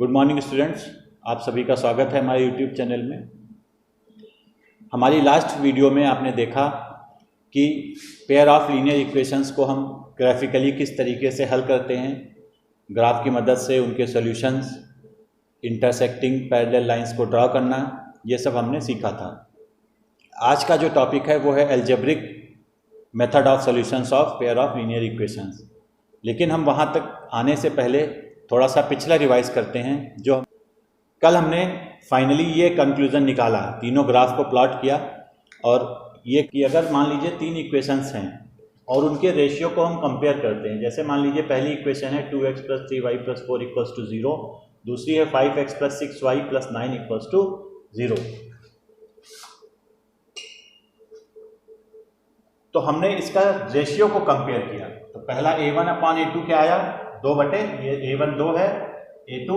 Good morning students, आप सभी का स्वागत है हमारे यूट्यूब चैनल में। हमारी लास्ट वीडियो में आपने देखा कि पेयर ऑफ लीनियर इक्वेशंस को हम ग्राफिकली किस तरीके से हल करते हैं, ग्राफ की मदद से उनके सॉल्यूशंस, इंटरसेक्टिंग पैरेलल लाइंस को ड्रॉ करना, ये सब हमने सीखा था। आज का जो टॉपिक है वो है algebraic method of solutions of pair of linear equations. लेकिन हम वहाँ तक आने से पहले थोड़ा सा पिछला रिवाइज करते हैं। जो कल हमने फाइनली ये कंक्लूजन निकाला, तीनों ग्राफ को प्लॉट किया और ये कि अगर मान लीजिए तीन इक्वेशंस हैं और उनके रेशियो को हम कंपेयर करते हैं। जैसे मान लीजिए पहली इक्वेशन है 2x + 3y + 4 = 0, दूसरी है 5x + 6y + 9 = 0। तो हमने इसका रेशियो को कंपेयर किया। तो पहला a1/a2 क्या आया, 2 ये a1 2 है, a2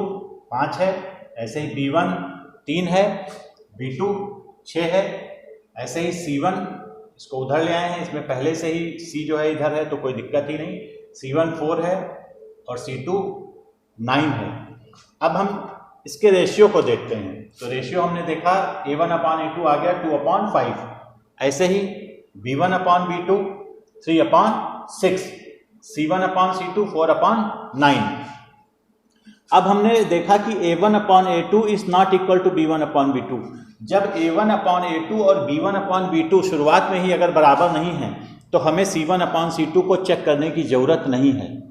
5 है, ऐसे ही b1 3 है, b2 6 है, ऐसे ही c1 इसको उधर ले आए हैं, इसमें पहले से ही c जो है इधर है तो कोई दिक्कत ही नहीं, c1 4 है और c2 9 है। अब हम इसके रेशियो को देखते हैं। तो रेशियो हमने देखा a1/a2 आ गया 2/5, ऐसे ही b1/b2 3/6, c1/c2 4/9। अब हमने देखा कि a1/a2 is not equal to b1/b2। जब a1/a2 और b1/b2 शुरुआत में ही अगर बराबर नहीं है तो हमें c1/c2 को चेक करने की जरूरत नहीं है।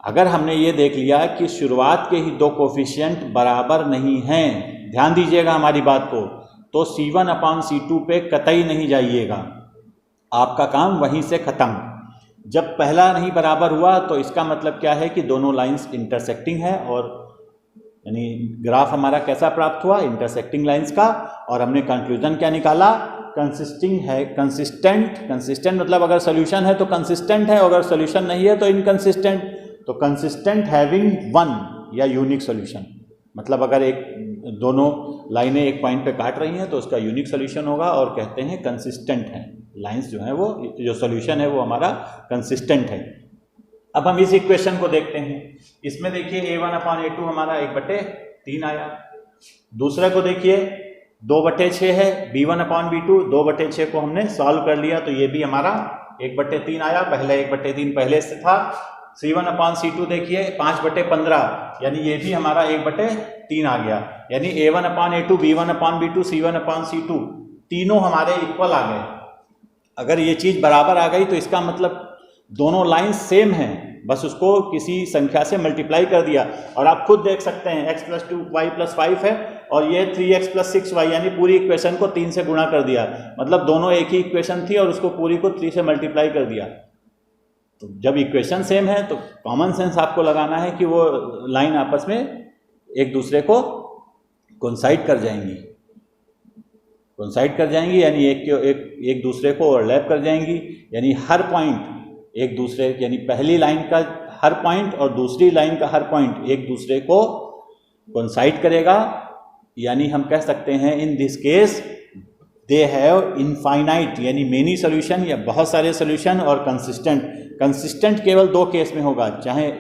अगर हमने ये देख लिया कि शुरुआत के ही दो कोफिशिएंट बराबर नहीं हैं, ध्यान दीजिएगा हमारी बात को, तो c1/c2 पे कतई नहीं जाइएगा, आपका काम वहीं से खत्म। जब पहला नहीं बराबर हुआ तो इसका मतलब क्या है कि दोनों लाइंस इंटरसेक्टिंग है, और यानी ग्राफ हमारा कैसा प्राप्त हुआ, इंटरसेक्टिंग लाइंस का। और हमने कंक्लूजन क्या निकाला, कंसिस्टिंग है, कंसिस्टेंट मतलब अगर सोल्यूशन है तो कंसिस्टेंट है, अगर सोल्यूशन नहीं है तो इनकंसिस्टेंट। तो कंसिस्टेंट हैविंग वन या यूनिक सोल्यूशन, मतलब अगर एक दोनों लाइनें एक पॉइंट पे काट रही हैं तो उसका यूनिक सोल्यूशन होगा, और कहते हैं कंसिस्टेंट है लाइंस जो है, वो जो सोल्यूशन है वो हमारा कंसिस्टेंट है। अब हम इस इक्वेशन को देखते हैं। इसमें देखिए a1/a2 हमारा 1/3 आया। दूसरे को देखिए 2/6 है, b1/b2 2/6 को हमने सॉल्व कर लिया तो ये भी हमारा 1/3 आया। पहले 1/3 पहले से था। c1/c2 देखिए 5/15, यानी ये भी हमारा 1/3 आ गया। यानी a1/a2 b1/b2 c1/c2 तीनों हमारे इक्वल आ गए। अगर ये चीज बराबर आ गई तो इसका मतलब दोनों लाइन सेम हैं, बस उसको किसी संख्या से मल्टीप्लाई कर दिया। और आप खुद देख सकते हैं x + 2y + 5 है और ये 3x + 6y, यानी पूरी इक्वेशन को 3 से गुणा कर दिया। मतलब दोनों एक ही इक्वेशन थी और उसको पूरी को 3 से मल्टीप्लाई कर दिया। तो जब इक्वेशन सेम है तो कॉमन सेंस आपको लगाना है कि वो लाइन आपस में एक दूसरे को कोइंसाइड कर जाएंगी, यानी एक दूसरे को ओवरलैप कर जाएंगी। यानी हर पॉइंट एक दूसरे, यानी पहली लाइन का हर पॉइंट और दूसरी लाइन का हर पॉइंट एक दूसरे को कोइंसाइड करेगा। यानी हम कह सकते हैं in this case they have infinite, यानी मेनी सोल्यूशन या बहुत सारे सोल्यूशन। और कंसिस्टेंट केवल दो केस में होगा, चाहे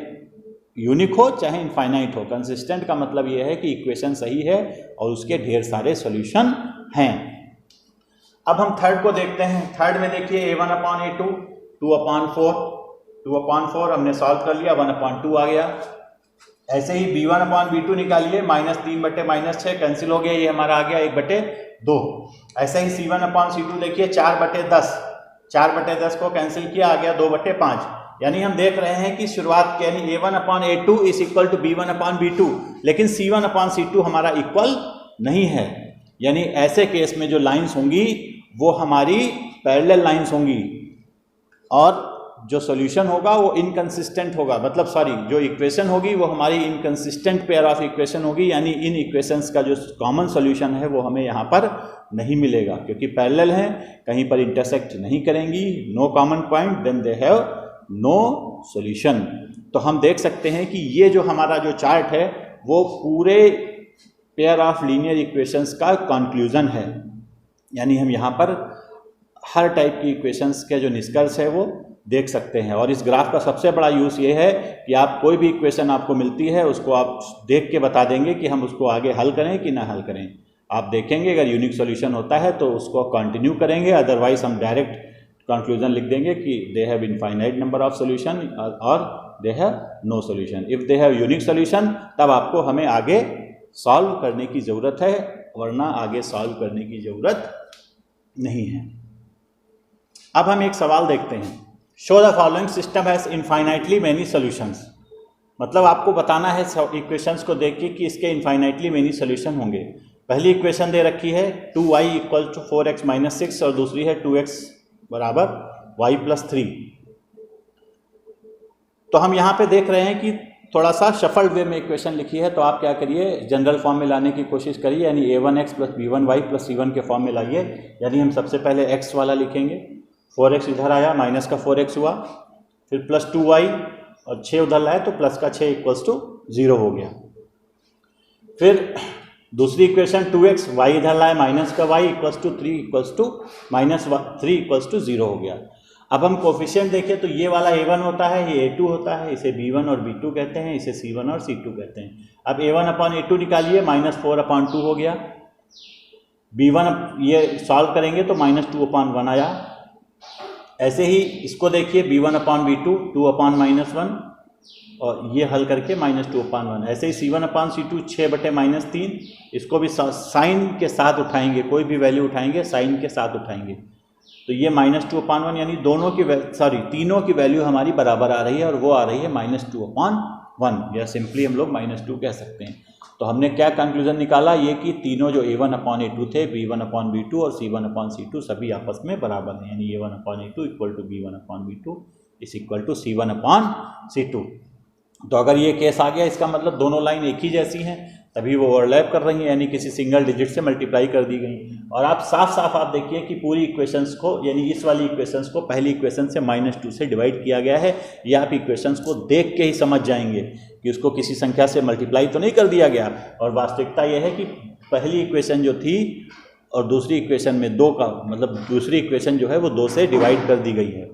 यूनिक हो चाहे इनफाइनाइट हो। कंसिस्टेंट का मतलब यह है कि इक्वेशन सही है और उसके ढेर सारे सॉल्यूशन हैं। अब हम थर्ड को देखते हैं। थर्ड में देखिए a1/a2 2/4 हमने सॉल्व कर लिया, 1/2 आ गया। ऐसे ही b1/b2 निकालिए, -3/-6 कैंसिल हो गया, ये हमारा आ गया 1/2। ऐसे ही c1/c2 देखिए 4/10 को कैंसिल किया, आ गया 2/5। यानी हम देख रहे हैं कि शुरुआत के यानी a1/a2 = b1/b2, लेकिन c1/c2 हमारा इक्वल नहीं है। यानी ऐसे केस में जो लाइंस होंगी वो हमारी पैरेलल लाइंस होंगी और जो सॉल्यूशन होगा वो इनकंसिस्टेंट होगा, मतलब सॉरी, जो इक्वेशन होगी वो हमारी इनकंसिस्टेंट पेयर ऑफ इक्वेशन होगी। यानी इन इक्वेशंस का जो कॉमन सॉल्यूशन है वो हमें यहाँ पर नहीं मिलेगा, क्योंकि पैरेलल हैं, कहीं पर इंटरसेक्ट नहीं करेंगी, no common point, then they have no solution. तो हम देख सकते हैं कि ये जो हमारा जो चार्ट है वो पूरे पेयर ऑफ लीनियर इक्वेशंस का कंक्लूजन है। यानी हम यहाँ पर हर टाइप की इक्वेशंस के जो निष्कर्ष है वो देख सकते हैं। और इस ग्राफ का सबसे बड़ा यूज़ ये है कि आप कोई भी इक्वेशन आपको मिलती है उसको आप देख के बता देंगे कि हम उसको आगे हल करें कि ना हल करें। आप देखेंगे अगर यूनिक सॉल्यूशन होता है तो उसको कंटिन्यू करेंगे, अदरवाइज हम डायरेक्ट कंक्लूजन लिख देंगे कि they have infinite number of solution और they have no solution. If they have unique solution तब आपको हमें आगे सॉल्व करने की ज़रूरत है, वरना आगे सॉल्व करने की ज़रूरत नहीं है। अब हम एक सवाल देखते हैं। Show the following system has infinitely many solutions. मतलब आपको बताना है इक्वेशंस को देख के कि इसके इनफाइनाइटली मैनी सॉल्यूशन होंगे। पहली इक्वेशन दे रखी है 2y equal to 4x minus 6 और दूसरी है 2x बराबर y प्लस 3। तो हम यहाँ पे देख रहे हैं कि थोड़ा सा शफल्ड वे में इक्वेशन लिखी है, तो आप क्या करिए जनरल फॉर्म में लाने की कोशिश करिए, यानी a1x plus b1y plus c1 के फॉर्म में लाइए। यानी हम सबसे पहले x वाला लिखेंगे, 4x इधर आया, माइनस का 4x हुआ, फिर प्लस 2y और 6 उधर लाए तो प्लस का 6 इक्वल्स टू 0 हो गया। फिर दूसरी इक्वेशन 2x, y इधर लाए, माइनस का y equals to 3 equals to minus 3 equals to 0 हो गया। अब हम कोफिशिएंट देखें तो ये वाला a1 होता है, ये a2 होता है, इसे b1 और b2 कहते हैं, इसे c1 और c2 कहते हैं। अब a1 अपॉन a2 निकालिए, माइनस 4 अपॉन 2 हो गया। b1 ये सॉल्व करेंगे तो माइनस 2 अपॉन 1 आया। ऐसे ही इसको देखिए b1 upon b2 2 upon minus 1 और ये हल करके माइनस 2 अपॉन 1। ऐसे ही c1 अपॉन c2 6 बटे माइनस 3, इसको भी साइन के साथ उठाएंगे, कोई भी वैल्यू उठाएंगे साइन के साथ उठाएंगे तो ये माइनस 2 अपॉन 1, यानी दोनों की तीनों की वैल्यू हमारी बराबर आ रही है और वो आ रही है माइनस 2 अपॉन 1, या सिंपली हम लोग माइनस 2 कह सकते हैं। तो हमने क्या कंक्लूजन निकाला, ये कि तीनों जो a1 अपॉन a2 थे, b1 अपॉन b2 और c1 अपॉन c2 सभी आपस में बराबर हैं, यानी a1 upon a2 equal to b1 upon b2 is equal to c1 upon c2। तो अगर ये केस आ गया, इसका मतलब दोनों लाइन एक ही जैसी हैं, तभी वो ओवरलैप कर रही हैं, यानी किसी सिंगल डिजिट से मल्टीप्लाई कर दी गई। और आप साफ साफ आप देखिए कि पूरी इक्वेशंस को, यानी इस वाली इक्वेशंस को पहली इक्वेशन से -2 से डिवाइड किया गया है। ये आप इक्वेशंस को देख के ही समझ जाएंगे कि उसको किसी संख्या से मल्टीप्लाई तो नहीं कर दिया गया। और वास्तविकता यह है कि पहली इक्वेशन जो थी और दूसरी इक्वेशन में 2 का मतलब दूसरी इक्वेशन जो है वो 2 से डिवाइड कर दी गई है।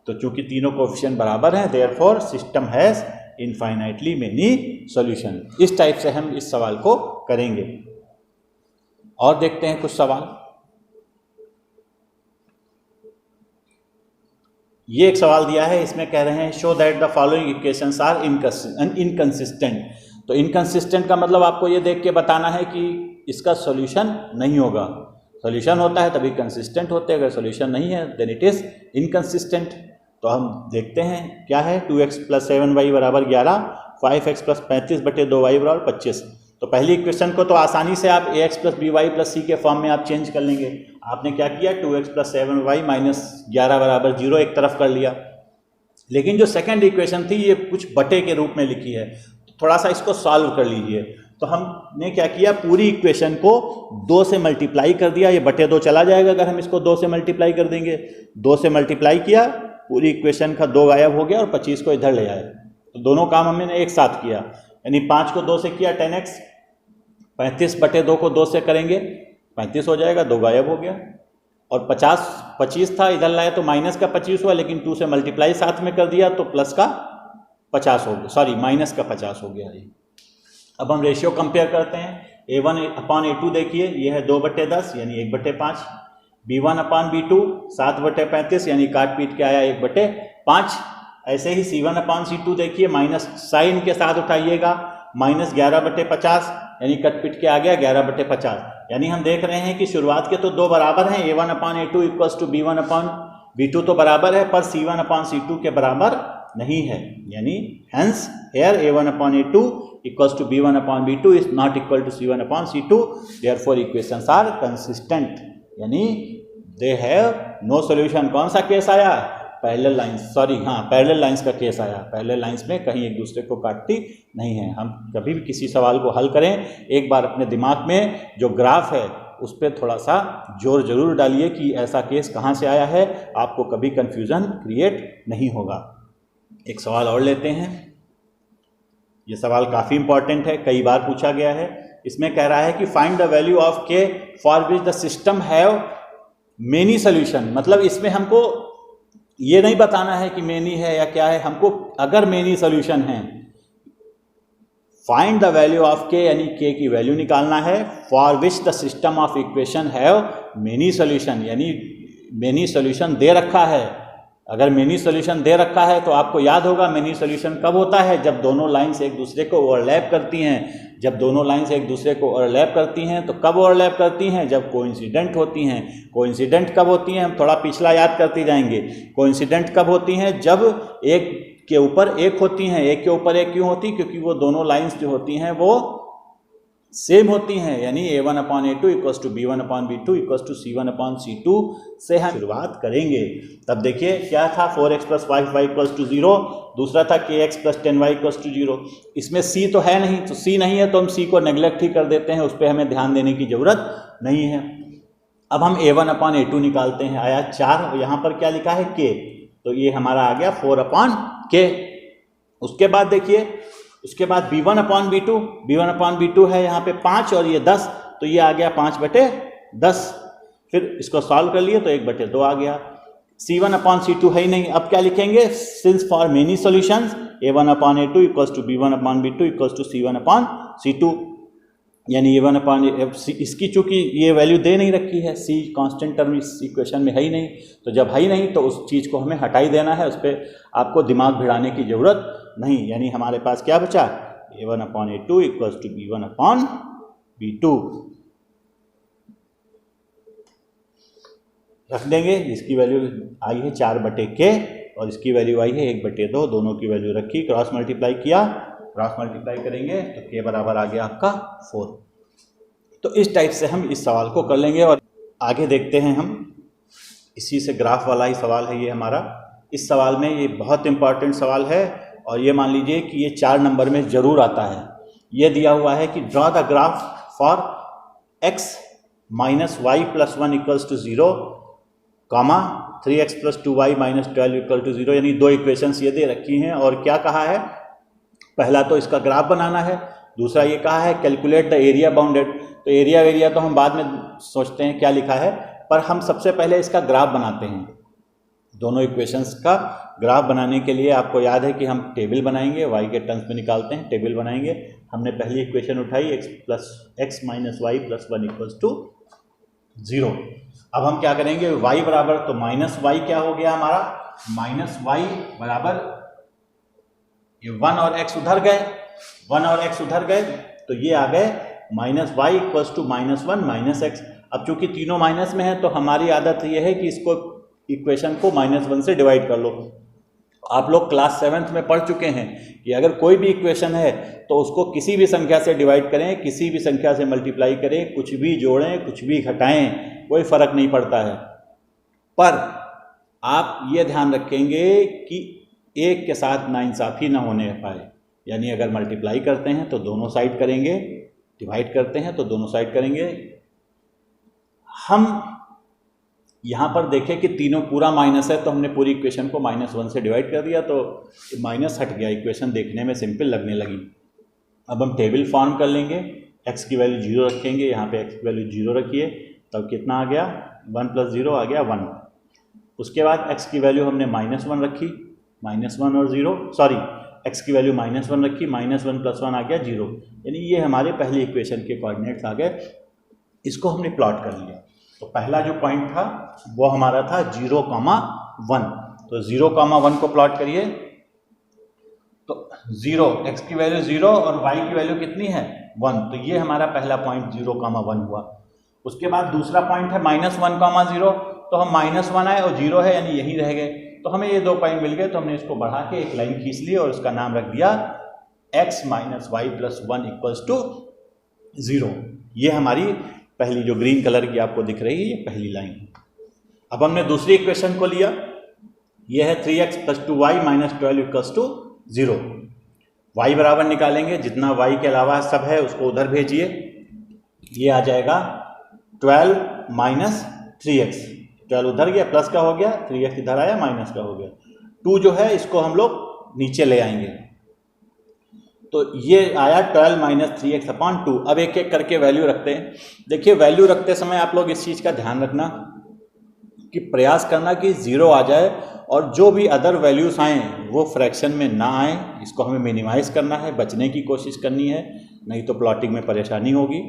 तो चूंकि तीनों कोएफिशिएंट बराबर हैं, therefore system has infinitely many solution. इस टाइप से हम इस सवाल को करेंगे। और देखते हैं कुछ सवाल। ये एक सवाल दिया है, इसमें कह रहे हैं show that the following equations are inconsistent. तो इनकंसिस्टेंट का मतलब आपको ये देख के बताना है कि इसका सॉल्यूशन नहीं होगा। सॉल्यूशन होता है तभी कंसिस्टेंट होते हैं, अगर सॉल्यूशन नहीं है देन इट इज इनकंसिस्टेंट। तो हम देखते हैं क्या है, 2x प्लस 7y बराबर 11, 5x प्लस 35 बटे 2y बराबर 25। तो पहली इक्वेशन को तो आसानी से आप ax plus by plus c के फॉर्म में आप चेंज कर लेंगे। आपने क्या किया, 2x प्लस 7y माइनस 11 बराबर 0 एक तरफ कर लिया। लेकिन जो सेकेंड इक्वेशन थी ये कुछ बटे के रूप में लिखी है, तो थोड़ा सा इसको सॉल्व कर लीजिए। तो हमने क्या किया, पूरी इक्वेशन को 2 से मल्टीप्लाई कर दिया, ये बटे 2 चला जाएगा अगर हम इसको 2 से मल्टीप्लाई कर देंगे। 2 से मल्टीप्लाई किया, पूरी इक्वेशन का 2 गायब हो गया और 25 को इधर ले आए। तो दोनों काम हमने एक साथ किया, यानी 5 को 2 से किया 10x, 35 बटे 2 को 2 से करेंगे 35 हो जाएगा, 2 गायब हो गया। और 25 था, इधर लाए तो माइनस का 25 हुआ, लेकिन 2 से मल्टीप्लाई साथ में कर दिया तो प्लस का 50 हो गया, सॉरी माइनस का 50 हो गया। अब हम रेशियो कंपेयर करते हैं। a1 अपॉन a2 देखिए, ये है 2/10 यानी 1/5। b1 अपॉन b2 7/35 यानी काट पीट के आया 1/5। ऐसे ही c1 अपॉन c2 देखिए, माइनस साइन के साथ उठाइएगा, माइनस 11/50 यानी कट पीट के आ गया 11/50। यानी हम देख रहे हैं कि शुरुआत के तो 2 बराबर हैं, a1 upon a2 equals to b1 upon b2 तो बराबर है, पर c1 अपॉन c2 के बराबर नहीं है। यानी hence here a1 upon a2 equals to b1 upon b2 is not equal to c1 upon c2, therefore equations are consistent, यानी they have no solution। कौन सा केस आया, पैरेलल लाइंस, सॉरी हाँ पैरेलल लाइंस का case आया। Parallel lines में कहीं एक दूसरे को काटती नहीं है। हम कभी भी किसी सवाल को हल करें, एक बार अपने दिमाग में जो ग्राफ है उस पर थोड़ा सा जोर जरूर डालिए कि ऐसा केस कहाँ से आया है, आपको कभी कन्फ्यूज़न क्रिएट नहीं होगा। एक सवाल और लेते हैं। ये सवाल काफ़ी इंपॉर्टेंट है, कई बार पूछा गया है। इसमें कह रहा है कि find the value of k for which the system have many solution. मतलब इसमें हमको ये नहीं बताना है कि मेनी है या क्या है, हमको अगर मेनी सोल्यूशन है फाइंड द वैल्यू ऑफ के, यानी के की वैल्यू निकालना है, for which the system of equation have many solution, यानी मेनी सोल्यूशन दे रखा है। अगर मेनी सोल्यूशन दे रखा है तो आपको याद होगा मेनी सोल्यूशन कब होता है, जब दोनों लाइंस एक दूसरे को ओवरलैप करती हैं। जब दोनों लाइंस एक दूसरे को ओवरलैप करती हैं तो कब ओवरलैप करती हैं, जब कोइंसिडेंट होती हैं। कोइंसिडेंट कब होती हैं, हम थोड़ा पिछला याद करते जाएंगे। कोइंसिडेंट कब होती हैं, जब एक के ऊपर एक होती हैं। एक के ऊपर एक क्यों होती, क्योंकि वो दोनों लाइंस जो होती हैं वो सेम होती हैं, यानी a1/a2 equals to b1/b2 equals to c1/c2 से हम शुरुआत करेंगे। तब देखिए क्या था, 4x + 5y इक्वल्स टू 0, दूसरा था kx + 10y इक्वल्स टू 0। इसमें c तो है नहीं, तो c नहीं है तो हम c को नेग्लेक्ट ही कर देते हैं, उस पर हमें ध्यान देने की जरूरत नहीं है। अब हम a1/a2 निकालते हैं, आया 4, यहाँ पर क्या लिखा है k, तो ये हमारा आ गया 4/k। उसके बाद देखिए, उसके बाद b1/b2, b1/b2 है यहाँ पे 5 और ये 10, तो ये आ गया 5/10। फिर इसको सॉल्व कर लिए तो 1/2 आ गया। c1/c2 है ही नहीं, अब क्या लिखेंगे, since for many solutions a1/a2 equals to b1/b2 equals to c1/c2, यानी इसकी चूंकि ये वैल्यू दे नहीं रखी है, c कांस्टेंट टर्म इस इक्वेशन में है ही नहीं, तो जब है ही नहीं तो उस चीज़ को हमें हटा ही देना है, उस पर आपको दिमाग भिड़ाने की ज़रूरत नहीं। यानी हमारे पास क्या बचा, a1/a2 इक्वल्स टू b1/b2 रख देंगे, जिसकी वैल्यू आई है 4/k और इसकी वैल्यू आई है 1/2, दोनों की वैल्यू रखी, क्रॉस मल्टीप्लाई किया, क्रॉस मल्टीप्लाई करेंगे तो k बराबर आ गया आपका 4। तो इस टाइप से हम इस सवाल को कर लेंगे और आगे देखते हैं हम, इसी से ग्राफ वाला ही सवाल है ये हमारा। इस सवाल में ये बहुत इंपॉर्टेंट सवाल है और ये मान लीजिए कि ये 4 नंबर में ज़रूर आता है। ये दिया हुआ है कि draw the graph for x - y + 1 equals to 0, 3x + 2y - 12 equal to 0, यानी 2 इक्वेशंस ये दे रखी हैं। और क्या कहा है, पहला तो इसका ग्राफ बनाना है, दूसरा ये कहा है कैलकुलेट द एरिया बाउंडेड। तो एरिया तो हम बाद में सोचते हैं क्या लिखा है, पर हम सबसे पहले इसका ग्राफ बनाते हैं। दोनों इक्वेशंस का ग्राफ बनाने के लिए आपको याद है कि हम टेबल बनाएंगे, y के टर्म्स में निकालते हैं, टेबल बनाएंगे। हमने पहली इक्वेशन उठाई x - y + 1 इक्वल्स टू 0। अब हम क्या करेंगे, y बराबर, तो -y क्या हो गया हमारा, -y बराबर, ये 1 और x उधर गए, 1 और x उधर गए तो ये आ गए -y इक्वल्स टू -1 - x। अब चूंकि तीनों माइनस में है तो हमारी आदत ये है कि इसको इक्वेशन को -1 से डिवाइड कर लो। आप लोग क्लास 7th में पढ़ चुके हैं कि अगर कोई भी इक्वेशन है तो उसको किसी भी संख्या से डिवाइड करें, किसी भी संख्या से मल्टीप्लाई करें, कुछ भी जोड़ें, कुछ भी घटाएं, कोई फर्क नहीं पड़ता है। पर आप ये ध्यान रखेंगे कि एक के साथ नाइंसाफ़ी ना होने पाए, यानी अगर मल्टीप्लाई करते हैं तो दोनों साइड करेंगे, डिवाइड करते हैं तो दोनों साइड करेंगे। हम यहाँ पर देखें कि तीनों पूरा माइनस है तो हमने पूरी इक्वेशन को -1 से डिवाइड कर दिया तो माइनस हट गया, इक्वेशन देखने में सिंपल लगने लगी। अब हम टेबल फॉर्म कर लेंगे, x की वैल्यू 0 रखेंगे, यहाँ पे x की वैल्यू 0 रखिए, तब कितना आ गया, 1 + 0 आ गया 1। उसके बाद x की वैल्यू हमने -1 रखी, -1 और 0, सॉरी x की वैल्यू -1 रखी, -1 + 1 आ गया 0, यानी ये हमारे पहली इक्वेशन के कोऑर्डिनेट्स आ गए। इसको हमने प्लॉट कर लिया। तो पहला जो पॉइंट था वो हमारा था 0,1, तो 0,1 को प्लॉट करिए। तो 0, x की वैल्यू 0 और y की वैल्यू कितनी है 1, तो ये हमारा पहला पॉइंट 0,1 हुआ। उसके बाद दूसरा पॉइंट है -1,0, तो हम -1 आए और 0 है यानी यही रह गए, तो हमें ये 2 पॉइंट मिल गए, तो हमने इसको बढ़ा के एक लाइन खींच ली और उसका नाम रख दिया x - y + 1 इक्वल्स टू 0। ये हमारी पहली जो ग्रीन कलर की आपको दिख रही है ये पहली लाइन है। अब हमने दूसरी इक्वेशन को लिया, ये है 3x + 2y - 12 equals to 0। y बराबर निकालेंगे, जितना y के अलावा सब है उसको उधर भेजिए, ये आ जाएगा 12 - 3x, 12 उधर गया, प्लस का हो गया, 3x इधर आया, माइनस का हो गया। 2 जो है इसको हम लोग नीचे ले आएंगे, तो ये आया 12 - 3x/2। अब एक एक करके वैल्यू रखते हैं। देखिए वैल्यू रखते समय आप लोग इस चीज़ का ध्यान रखना कि प्रयास करना कि 0 आ जाए और जो भी अदर वैल्यूज़ आएँ वो फ्रैक्शन में ना आए। इसको हमें मिनिमाइज़ करना है, बचने की कोशिश करनी है, नहीं तो प्लॉटिंग में परेशानी होगी।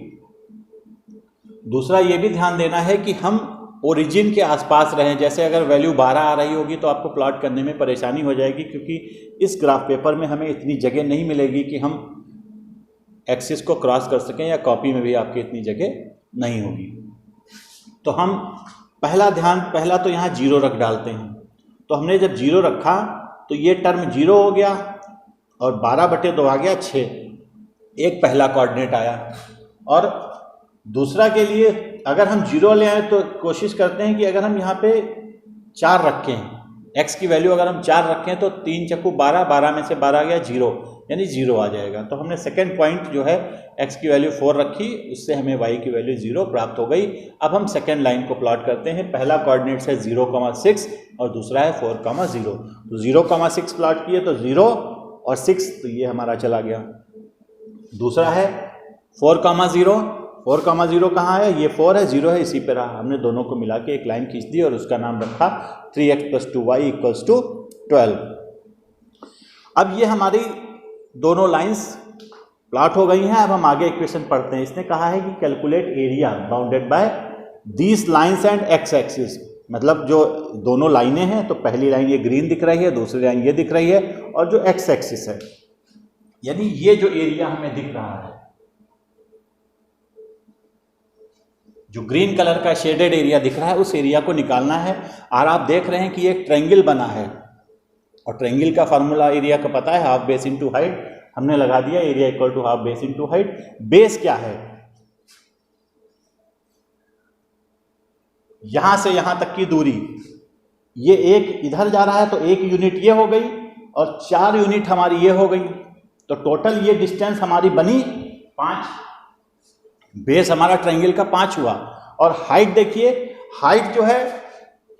दूसरा ये भी ध्यान देना है कि हम ओरिजिन के आसपास रहें। जैसे अगर वैल्यू 12 आ रही होगी तो आपको प्लॉट करने में परेशानी हो जाएगी, क्योंकि इस ग्राफ पेपर में हमें इतनी जगह नहीं मिलेगी कि हम एक्सिस को क्रॉस कर सकें, या कॉपी में भी आपकी इतनी जगह नहीं होगी। तो हम पहला तो यहाँ 0 रख डालते हैं। तो हमने जब 0 रखा तो ये टर्म 0 हो गया और 12/2 आ गया 6, एक पहला कोऑर्डिनेट आया। और दूसरा के लिए अगर हम 0 ले आए तो कोशिश करते हैं कि अगर हम यहाँ पे 4 रखें, x की वैल्यू अगर हम 4 रखें तो 3 चक्कू 12, 12 में से 12 गया 0, यानी 0 आ जाएगा। तो हमने सेकेंड पॉइंट जो है x की वैल्यू 4 रखी, उससे हमें y की वैल्यू 0 प्राप्त हो गई। अब हम सेकेंड लाइन को प्लॉट करते हैं। पहला कोऑर्डिनेट है 0,6 और दूसरा है 4,0। तो 0,6 प्लॉट किए तो 0 और 6, तो ये हमारा चला गया। दूसरा है 4,0, 4,0 कहाँ है? ये 4 है, 0 है, इसी पे रहा। हमने दोनों को मिला के एक लाइन खींच दी और उसका नाम रखा 3x + 2y = 12। अब ये हमारी दोनों लाइंस प्लॉट हो गई हैं। अब हम आगे इक्वेशन पढ़ते हैं। इसने कहा है कि calculate area bounded by these lines and x axis. मतलब जो दोनों लाइनें हैं, तो पहली लाइन ये ग्रीन दिख रही है, दूसरी लाइन ये दिख रही है, और जो एक्स एक्सिस है, यानी ये जो एरिया हमें दिख रहा है, जो ग्रीन कलर का शेडेड एरिया दिख रहा है, उस एरिया को निकालना है। और आप देख रहे हैं कि एक ट्रायंगल बना है, और ट्रायंगल का फार्मूला एरिया का पता है, हाफ बेस इंटू हाइट। हमने लगा दिया area = half base into height. Base क्या है? यहां से यहां तक की दूरी, ये एक इधर जा रहा है तो 1 यूनिट ये हो गई और 4 यूनिट हमारी ये हो गई। तो टोटल ये डिस्टेंस हमारी बनी 5। बेस हमारा ट्रायंगल का 5 हुआ। और हाइट देखिए, हाइट जो है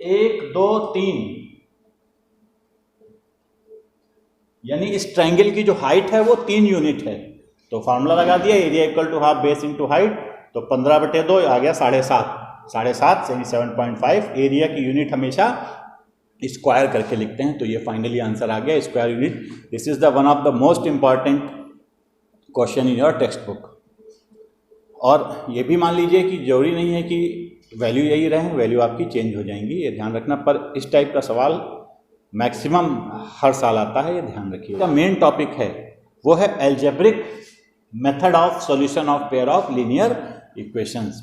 1, 2, 3, यानी इस ट्रायंगल की जो हाइट है वो 3 यूनिट है। तो फार्मूला लगा दिया area = half base into height. तो 15/2 आ गया 7.5, 7.5 यानी 7.5। एरिया की यूनिट हमेशा स्क्वायर करके लिखते हैं, तो ये फाइनली आंसर आ गया, square unit. This is the one of the most important question in your text book. और ये भी मान लीजिए कि जरूरी नहीं है कि वैल्यू यही रहे, वैल्यू आपकी चेंज हो जाएंगी, ये ध्यान रखना। पर इस टाइप का सवाल मैक्सिमम हर साल आता है, ये ध्यान रखिए। का मेन टॉपिक है वो है algebraic method of solution of pair of linear equations.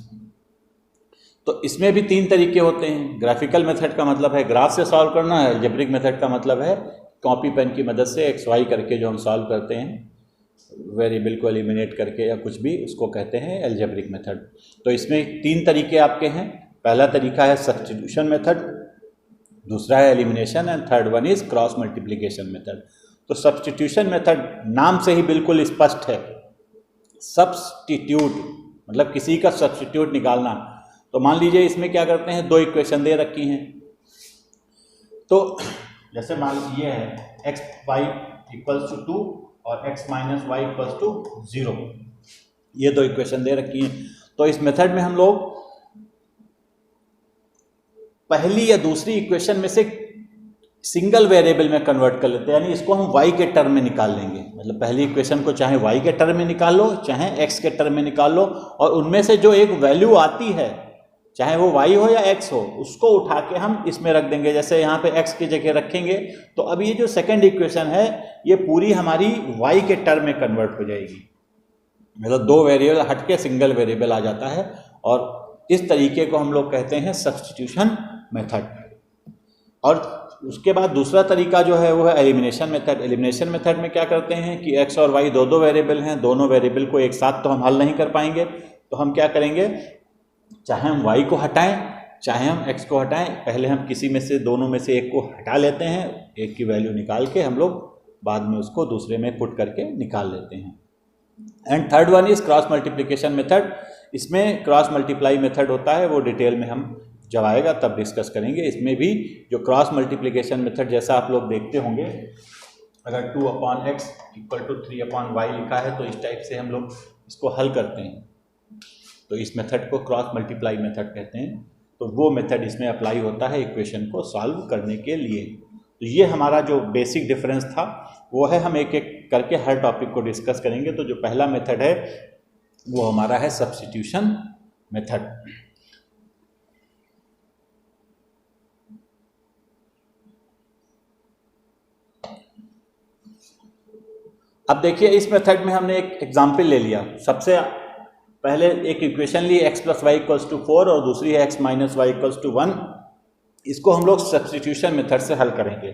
तो इसमें भी 3 तरीके होते हैं। ग्राफिकल मेथड का मतलब है ग्राफ से सॉल्व करना है। अलजेब्रिक मेथड का मतलब है कॉपी पेन की मदद से XY करके जो हम सॉल्व करते हैं, वेरिएबल को एलिमिनेट करके या कुछ भी, उसको कहते हैं अलजेब्रिक मेथड। तो इसमें 3 तरीके आपके हैं। पहला तरीका है सब्स्टिट्यूशन मेथड, दूसरा है elimination, and third one is cross multiplication method. तो सब्स्टिट्यूशन मेथड नाम से ही बिल्कुल स्पष्ट है। सब्स्टिट्यूट मतलब किसी का सब्स्टिट्यूट निकालना। तो मान लीजिए इसमें क्या करते हैं, 2 इक्वेशन दे रखी हैं। तो जैसे मान लीजिए ये है x(y) = 2 और x - y = 0, ये 2 इक्वेशन दे रखी हैं। तो इस मेथड में हम लोग पहली या दूसरी इक्वेशन में से सिंगल वेरिएबल में कन्वर्ट कर लेते हैं, यानी इसको हम y के टर्म में निकाल लेंगे। मतलब पहली इक्वेशन को चाहे y के टर्म में निकाल लो, चाहे x के टर्म में निकाल लो, और उनमें से जो एक वैल्यू आती है, चाहे वो y हो या x हो, उसको उठा के हम इसमें रख देंगे। जैसे यहाँ पे x की जगह रखेंगे, तो अब ये जो सेकंड इक्वेशन है ये पूरी हमारी y के टर्म में कन्वर्ट हो जाएगी। मतलब 2 वेरिएबल हट के सिंगल वेरिएबल आ जाता है, और इस तरीके को हम लोग कहते हैं सब्स्टिट्यूशन मेथड। और उसके बाद दूसरा तरीका जो है वो है एलिमिनेशन मेथड। एलिमिनेशन मेथड में क्या करते हैं कि x और y 2 वेरिएबल हैं, दोनों वेरिएबल को एक साथ तो हम हल नहीं कर पाएंगे। तो हम क्या करेंगे, चाहे हम y को हटाएं चाहे हम x को हटाएं, पहले हम किसी में से दोनों में से एक को हटा लेते हैं, एक की वैल्यू निकाल के हम लोग बाद में उसको दूसरे में पुट करके निकाल लेते हैं। And third one is cross multiplication method. इसमें क्रॉस मल्टीप्लाई मेथड होता है, वो डिटेल में हम जब आएगा तब डिस्कस करेंगे। इसमें भी जो क्रॉस मल्टीप्लिकेशन मेथड जैसा आप लोग देखते होंगे, अगर 2/x = 3/y लिखा है तो इस टाइप से हम लोग इसको हल करते हैं। तो इस मेथड को क्रॉस मल्टीप्लाई मेथड कहते हैं। तो वो मेथड इसमें अप्लाई होता है इक्वेशन को सॉल्व करने के लिए। तो ये हमारा जो बेसिक डिफरेंस था वो है, हम एक एक करके हर टॉपिक को डिस्कस करेंगे। तो जो पहला मेथड है वो हमारा है सब्स्टिट्यूशन मेथड। अब देखिए इस मेथड में हमने एक एग्जाम्पल ले लिया। सबसे पहले एक इक्वेशन ली x + y = 4 और दूसरी है x - y = 1। इसको हम लोग सब्स्टिट्यूशन मेथड से हल करेंगे।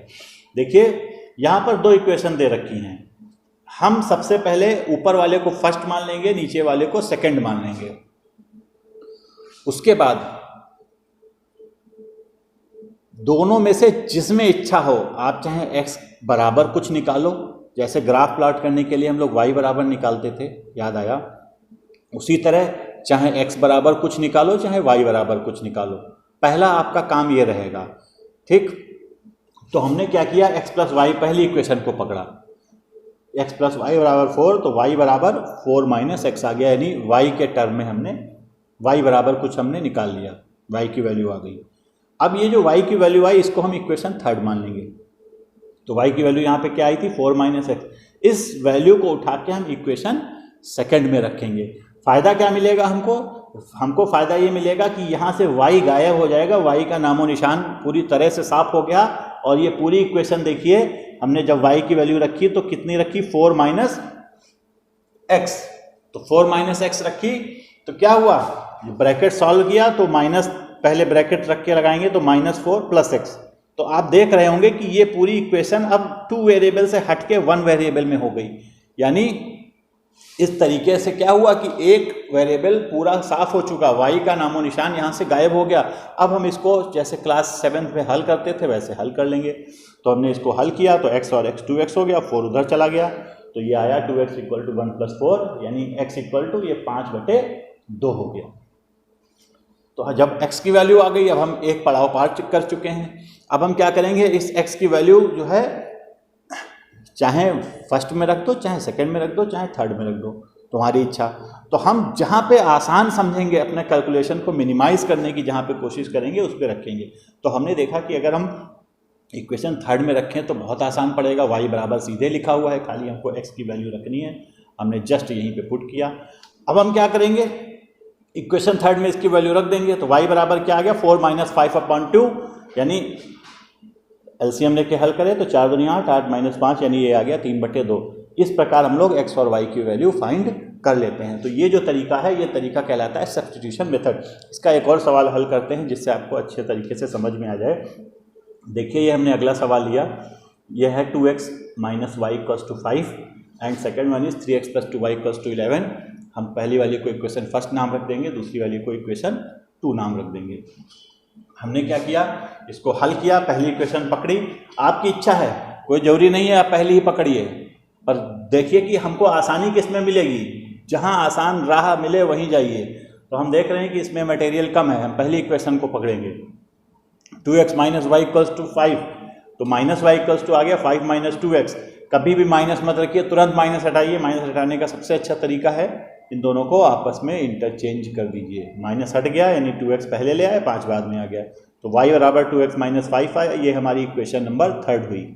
देखिए यहाँ पर दो इक्वेशन दे रखी हैं, हम सबसे पहले ऊपर वाले को फर्स्ट मान लेंगे, नीचे वाले को सेकंड मान लेंगे। उसके बाद दोनों में से जिसमें इच्छा हो, आप चाहे x बराबर कुछ निकालो, जैसे ग्राफ प्लॉट करने के लिए हम लोग y बराबर निकालते थे, याद आया, उसी तरह चाहे x बराबर कुछ निकालो, चाहे y बराबर कुछ निकालो। पहला आपका काम ये रहेगा, ठीक। तो हमने क्या किया, x + y पहली इक्वेशन को पकड़ा, x + y = 4, तो y बराबर 4 - x आ गया, यानी y के टर्म में हमने y बराबर कुछ हमने निकाल लिया, y की वैल्यू आ गई। अब ये जो y की वैल्यू आई इसको हम इक्वेशन थर्ड मान लेंगे। तो y की वैल्यू यहाँ पे क्या आई थी, 4 - x। इस वैल्यू को उठा के हम इक्वेशन सेकंड में रखेंगे। फ़ायदा क्या मिलेगा हमको फ़ायदा ये मिलेगा कि यहाँ से y गायब हो जाएगा, y का नामो निशान पूरी तरह से साफ हो गया। और ये पूरी इक्वेशन देखिए, हमने जब y की वैल्यू रखी तो कितनी रखी, 4 - x। तो 4 - x रखी तो क्या हुआ, ब्रैकेट सॉल्व किया तो माइनस पहले ब्रैकेट रख के लगाएंगे तो -4 + x। तो आप देख रहे होंगे कि ये पूरी इक्वेशन अब 2 वेरिएबल से हट के 1 वेरिएबल में हो गई। यानी इस तरीके से क्या हुआ कि एक वेरिएबल पूरा साफ हो चुका, y का नामो निशान यहाँ से गायब हो गया। अब हम इसको जैसे क्लास 7 में हल करते थे वैसे हल कर लेंगे। तो हमने इसको हल किया तो x और x 2x हो गया, 4 उधर चला गया, तो ये आया 2x = 1 + 4, यानी x = ये 5/2 हो गया। तो जब x की वैल्यू आ गई, अब हम एक पड़ाव पार कर चुके हैं। अब हम क्या करेंगे, इस x की वैल्यू जो है चाहे फर्स्ट में रख दो, चाहे सेकंड में रख दो, चाहे थर्ड में रख दो, तुम्हारी इच्छा। तो हम जहाँ पे आसान समझेंगे अपने कैलकुलेशन को मिनिमाइज करने की, जहाँ पे कोशिश करेंगे उस पर रखेंगे। तो हमने देखा कि अगर हम इक्वेशन थर्ड में रखें तो बहुत आसान पड़ेगा, y बराबर सीधे लिखा हुआ है, खाली हमको x की वैल्यू रखनी है, हमने जस्ट यहीं पे पुट किया। अब हम क्या करेंगे, इक्वेशन थर्ड में इसकी वैल्यू रख देंगे। तो y बराबर क्या आ गया, 4 - 5/2, यानी एलसीएम लेके हल करें तो 4 दूनी 8, 8 - 5, यानी ये आ गया 3/2। इस प्रकार हम लोग x और y की वैल्यू फाइंड कर लेते हैं। तो ये जो तरीका है, ये तरीका कहलाता है सब्स्टिट्यूशन मेथड। इसका एक और सवाल हल करते हैं जिससे आपको अच्छे तरीके से समझ में आ जाए। देखिए ये हमने अगला सवाल लिया, यह है 2x - y = 5 and second one is 3x + 2y = 11। हम पहली वाली को इक्वेशन फर्स्ट नाम रख देंगे, दूसरी वाली को इक्वेशन 2 नाम रख देंगे। हमने क्या किया, इसको हल किया, पहली इक्वेशन पकड़ी। आपकी इच्छा है, कोई जरूरी नहीं है आप पहली ही पकड़िए, पर देखिए कि हमको आसानी किस में मिलेगी, जहां आसान राह मिले वहीं जाइए। तो हम देख रहे हैं कि इसमें मटेरियल कम है, हम पहली इक्वेशन को पकड़ेंगे। 2x - y = 5, तो -y = आ गया 5 - 2x। कभी भी माइनस मत रखिए, तुरंत माइनस हटाइए। माइनस हटाने का सबसे अच्छा तरीका है इन दोनों को आपस में इंटरचेंज कर दीजिए। माइनस हट गया यानी 2x पहले ले आए, 5 बाद में आ गया, तो y बराबर 2x - 5 आया। ये हमारी इक्वेशन नंबर थर्ड हुई।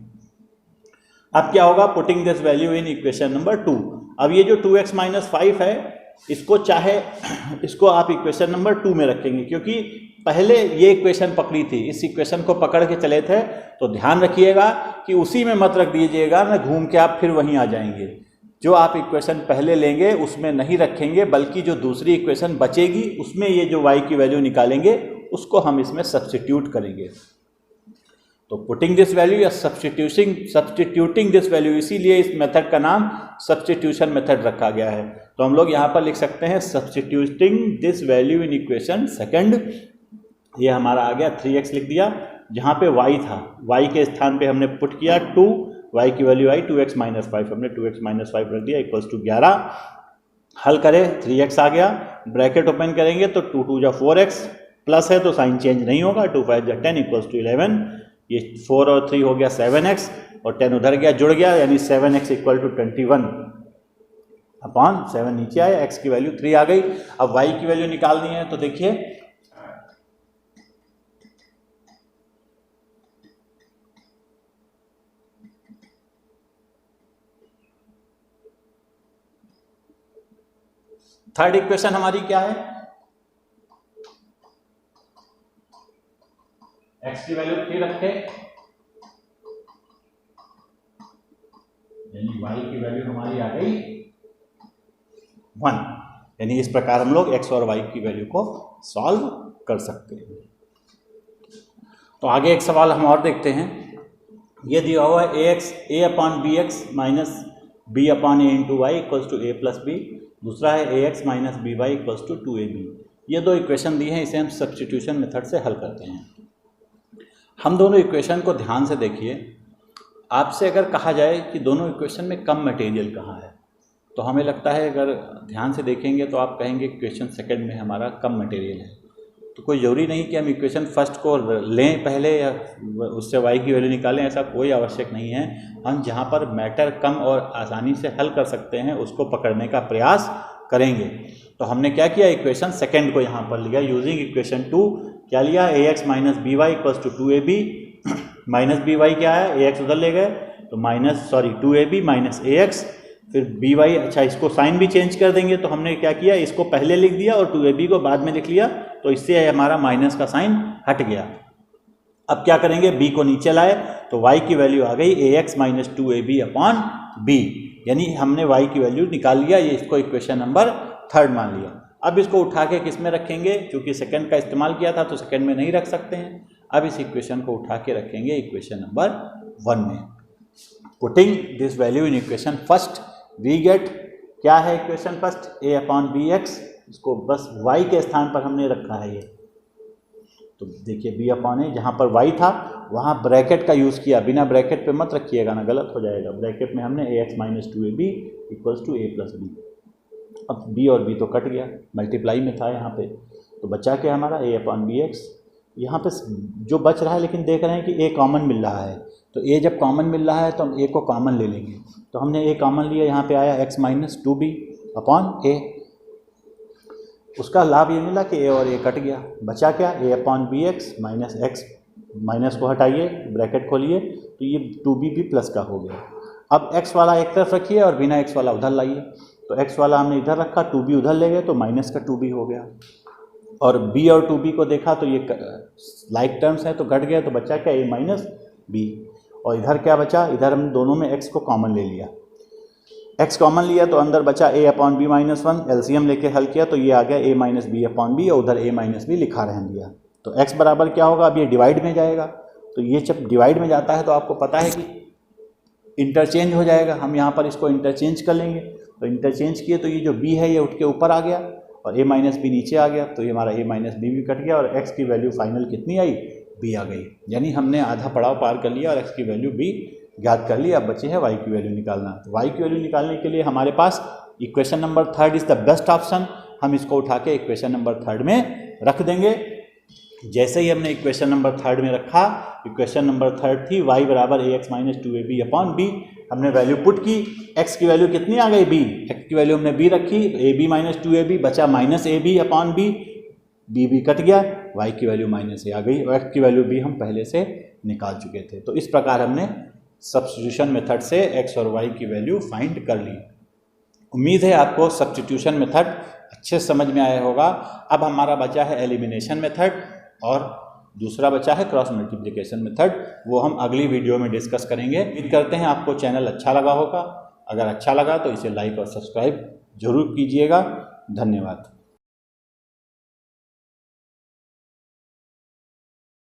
अब क्या होगा, putting this value in equation number 2। अब ये जो 2x - 5 है, इसको आप इक्वेशन नंबर 2 में रखेंगे, क्योंकि पहले ये इक्वेशन पकड़ी थी, इस इक्वेशन को पकड़ के चले थे। तो ध्यान रखिएगा कि उसी में मत रख दीजिएगा ना, घूम के आप फिर वहीं आ जाएंगे। जो आप इक्वेशन पहले लेंगे उसमें नहीं रखेंगे, बल्कि जो दूसरी इक्वेशन बचेगी उसमें ये जो y की वैल्यू निकालेंगे उसको हम इसमें सब्स्टिट्यूट करेंगे। तो पुटिंग दिस वैल्यू या सब्स्टिट्यूटिंग दिस वैल्यू, इसीलिए इस मेथड का नाम सब्स्टिट्यूशन मेथड रखा गया है। तो हम लोग यहाँ पर लिख सकते हैं substituting this value in equation second. ये हमारा आ गया 3x लिख दिया, जहाँ पे y था, y के स्थान पे हमने पुट किया 2, y की वैल्यू आई 2x - 5, हमने 2x - 5 रख दिया = 11। हल करें, 3x आ गया, ब्रैकेट ओपन करेंगे तो 2 × 2 = 4x, प्लस है तो साइन चेंज नहीं होगा, 2 × 5 = 10 = 11। ये 4 और 3 हो गया 7x, और 10 उधर गया जुड़ गया, यानी 7x = 21/7 नीचे आया, x की वैल्यू 3 आ गई। अब y की वैल्यू निकालनी है, तो देखिए थर्ड इक्वेशन हमारी क्या है, x की वैल्यू 3 रखे, यानी y की वैल्यू हमारी आ गई 1। यानी इस प्रकार हम लोग x और y की वैल्यू को सॉल्व कर सकते हैं। तो आगे एक सवाल हम और देखते हैं। ये दिया हुआ है a upon B X minus B upon A into Y equals to A plus B, दूसरा है A X minus B Y equals to 2ab। ये दो इक्वेशन दी हैं, इसे हम सब्स्टिट्यूशन मेथड से हल करते हैं। हम दोनों इक्वेशन को ध्यान से देखिए। आपसे अगर कहा जाए कि दोनों इक्वेशन में कम मटेरियल कहाँ है, तो हमें लगता है अगर ध्यान से देखेंगे तो आप कहेंगे इक्वेशन सेकंड में हमारा कम मटेरियल है। तो कोई ज़रूरी नहीं कि हम इक्वेशन फर्स्ट को लें पहले या उससे y की वैल्यू निकालें, ऐसा कोई आवश्यक नहीं है। हम जहाँ पर मैटर कम और आसानी से हल कर सकते हैं उसको पकड़ने का प्रयास करेंगे। तो हमने क्या किया, इक्वेशन सेकंड को यहाँ पर लिया यूजिंग इक्वेशन 2। क्या लिया, ax minus B Y equals to 2ab, minus B Y क्या है, ax उधर ले गए तो 2ab माइनस ax, फिर बी वाई। अच्छा, इसको साइन भी चेंज कर देंगे, तो हमने क्या किया, इसको पहले लिख दिया और 2ab को बाद में लिख लिया, तो इससे हमारा माइनस का साइन हट गया। अब क्या करेंगे, b को नीचे लाए तो y की वैल्यू आ गई ax minus 2ab upon b, यानी हमने y की वैल्यू निकाल लिया। ये इसको इक्वेशन नंबर थर्ड मान लिया। अब इसको उठा के किस में रखेंगे, क्योंकि सेकंड का इस्तेमाल किया था तो सेकंड में नहीं रख सकते हैं। अब इस इक्वेशन को उठा के रखेंगे इक्वेशन नंबर 1 में। Putting this value in equation first we get, क्या है equation first, a upon B X, इसको बस y के स्थान पर हमने रखा है ये। तो देखिए b अपॉन ए, जहाँ पर y था वहाँ ब्रैकेट का यूज़ किया, बिना ब्रैकेट पे मत रखिएगा ना, गलत हो जाएगा। ब्रैकेट में हमने ax minus 2ab equals to a plus B. अब b और b तो कट गया, मल्टीप्लाई में था यहाँ पे, तो बचा के हमारा a अपॉन बी एक्स। यहाँ पे जो बच रहा है, लेकिन देख रहे हैं कि a कॉमन मिल रहा है, तो a जब कॉमन मिल रहा है तो हम a को कॉमन ले लेंगे। तो हमने a कॉमन लिया, यहाँ पे आया x minus 2b upon a। उसका लाभ ये मिला कि a और a कट गया, बचा क्या, a upon B X minus x, minus को हटाइए, ब्रैकेट खोलिए, तो ये 2b भी प्लस का हो गया। अब x वाला एक तरफ रखिए और बिना x वाला उधर लाइए, तो x वाला हमने इधर रखा, 2b उधर ले गए तो माइनस का 2b हो गया। और b और 2b को देखा तो ये लाइक टर्म्स हैं तो घट गया, तो बचा क्या, a माइनस b। और इधर क्या बचा, इधर हम दोनों में x को कॉमन ले लिया, x कॉमन लिया तो अंदर बचा a upon B minus 1, LCM लेके हल किया तो ये आ गया a minus B upon B, और उधर a माइनस बी लिखा रहने दिया। तो x बराबर क्या होगा, अब ये डिवाइड में जाएगा, तो ये जब डिवाइड में जाता है तो आपको पता है कि इंटरचेंज हो जाएगा। हम यहाँ पर इसको इंटरचेंज कर लेंगे, तो इंटरचेंज किए तो ये जो b है ये उठ के ऊपर आ गया और a माइनस बी नीचे आ गया, तो ये हमारा a माइनस बी भी कट गया और x की वैल्यू फाइनल कितनी आई, b आ गई। यानी हमने आधा पड़ाव पार कर लिया और x की वैल्यू b ज्ञात कर ली। अब बची है y की वैल्यू निकालना। तो y की वैल्यू निकालने के लिए हमारे पास equation number third is the best option. हम इसको उठा के इक्वेशन नंबर थर्ड में रख देंगे। जैसे ही हमने इक्वेशन नंबर थर्ड में रखा, इक्वेशन नंबर थर्ड थी y बराबर ax minus 2ab upon b। हमने वैल्यू पुट की, x की वैल्यू कितनी आ गई, b, x की वैल्यू हमने b रखी, ab माइनस 2ab बचा minus ab upon b, b भी कट गया, y की वैल्यू माइनस a आ गई और x की वैल्यू b हम पहले से निकाल चुके थे। तो इस प्रकार हमने सब्स्टिट्यूशन मेथड से x और y की वैल्यू फाइंड कर ली। उम्मीद है आपको सब्स्टिट्यूशन मेथड अच्छे समझ में आया होगा। अब हमारा बचा है एलिमिनेशन मेथड और दूसरा बचा है क्रॉस मल्टीप्लिकेशन मेथड, वो हम अगली वीडियो में डिस्कस करेंगे। उम्मीद करते हैं आपको चैनल अच्छा लगा होगा। अगर अच्छा लगा तो इसे लाइक और सब्सक्राइब जरूर कीजिएगा। धन्यवाद।